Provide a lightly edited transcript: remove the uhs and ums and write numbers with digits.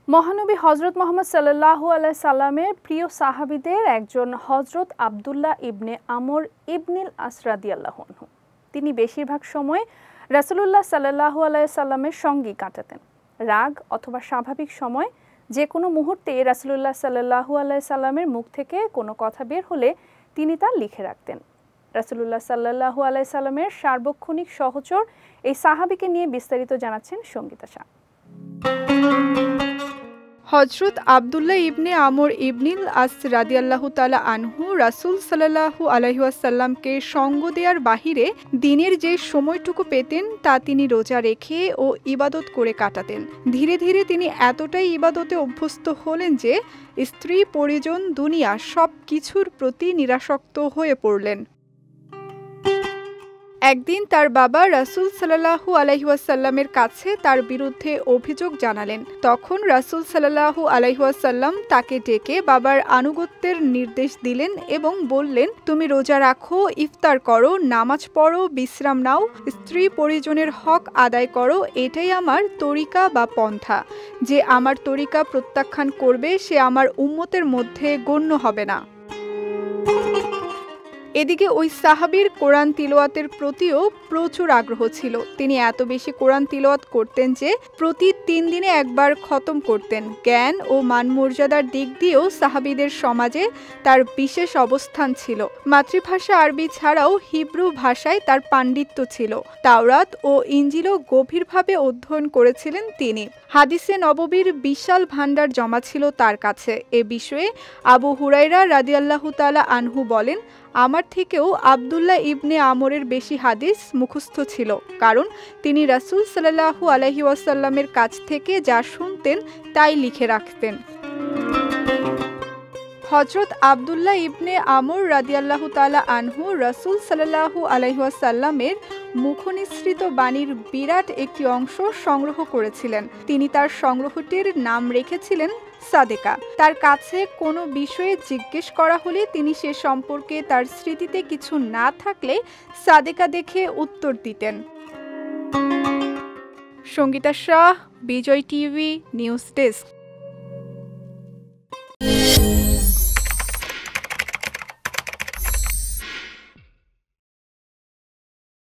মহানবী হযরত মুহাম্মদ সাল্লাল্লাহু আলাইহি সাল্লামের প্রিয় সাহাবীদের একজন হযরত আব্দুল্লাহ ইবনে আমর ইবনিল আস রাদিয়াল্লাহু আনহু। তিনি বেশিরভাগ সময় রাসূলুল্লাহ সাল্লাল্লাহু আলাইহি সাল্লামের সঙ্গেই কাটাতেন। রাগ অথবা স্বাভাবিক সময় যে কোনো মুহূর্তে রাসূলুল্লাহ সাল্লাল্লাহু আলাইহি সাল্লামের মুখ থেকে কোনো কথা বের হলে তিনি তা লিখে রাখতেন। রাসূলুল্লাহ সাল্লাল্লাহু আলাইহি সাল্লামের সার্বক্ষণিক সহচর এই সাহাবীকে নিয়ে বিস্তারিত জানাচ্ছেন সঙ্গীতা শাহ। হযরত আব্দুল্লাহ ইবনে আমর ইবনিল আস রাদিয়াল্লাহু তাআলা আনহু রাসূল সাল্লাল্লাহু আলাইহি ওয়াসাল্লামকে সঙ্গ দেওয়ার বাহিরে দিনের যে সময়টুকু পেতেন তা তিনি রোজা রেখে ও ইবাদত করে কাটাতেন। ধীরে ধীরে তিনি এতটাই ইবাদতে অভ্যস্ত হলেন যে স্ত্রী পরিজন দুনিয়া সব কিছুর প্রতি নিরাসক্ত হয়ে পড়লেন। একদিন তার বাবা রাসূল সাল্লাল্লাহু আলাইহি ওয়াসাল্লামের কাছে তার বিরুদ্ধে অভিযোগ জানালেন। তখন রাসূল সাল্লাল্লাহু আলাইহি ওয়াসাল্লাম তাকে ডেকে বাবার আনুগত্যের নির্দেশ দিলেন এবং বললেন, তুমি রোজা রাখো, ইফতার করো, নামাজ পড়ো, বিশ্রাম নাও, স্ত্রী পরিজনের হক আদায় করো, এটাই আমার তরিকা বা পন্থা। যে আমার তরিকা প্রত্যাখ্যান করবে সে আমার উম্মতের মধ্যে গণ্য হবে না। এদিকে ওই সাহাবীর কোরআন তিলাওয়াতের প্রতিও প্রচুর আগ্রহ ছিল। তিনি এত বেশি কোরআন তিলাওয়াত করতেন যে প্রতি 3 দিনে একবার খতম করতেন। জ্ঞান ও মানমর্যাদার দিক দিয়েও সাহাবীদের সমাজে তার বিশেষ অবস্থান ছিল। মাতৃভাষা আরবি ছাড়াও হিব্রু ভাষায় তার পাণ্ডিত্য ছিল। তাওরাত ও ইনজিলও গভীরভাবে অধ্যয়ন করেছিলেন তিনি। হাদিসে নববীর বিশাল ভাণ্ডার জমা ছিল তার কাছে। এ বিষয়ে আবু হুরায়রা রাদিয়াল্লাহু তাআলা আনহু বলেন, আমার থেকেও আব্দুল্লাহ ইবনে আমরের বেশি হাদিস মুখস্থ ছিল, কারণ তিনি রাসূল সাল্লাল্লাহু আলাইহি ওয়াসাল্লামের কাছ থেকে যা শুনতেন তাই লিখে রাখতেন। হযরত আব্দুল্লাহ ইবনে আমর রাদিয়াল্লাহু তাআলা আনহু রাসূল সাল্লাল্লাহু আলাইহি ওয়াসাল্লামের মুখনিসৃত বাণীর বিরাট একটি অংশ সংগ্রহ করেছিলেন। তিনি তার সংগ্রহটির নাম রেখেছিলেন সাদেকা। তার কাছে কোনো বিষয়ে জিজ্ঞেস করা হলে তিনি সে সম্পর্কে তার স্মৃতিতে কিছু না থাকলে সাদেকা দেখে উত্তর দিতেন। সঙ্গীতা শাহ, বিজয় টিভি, নিউজ ডেস্ক।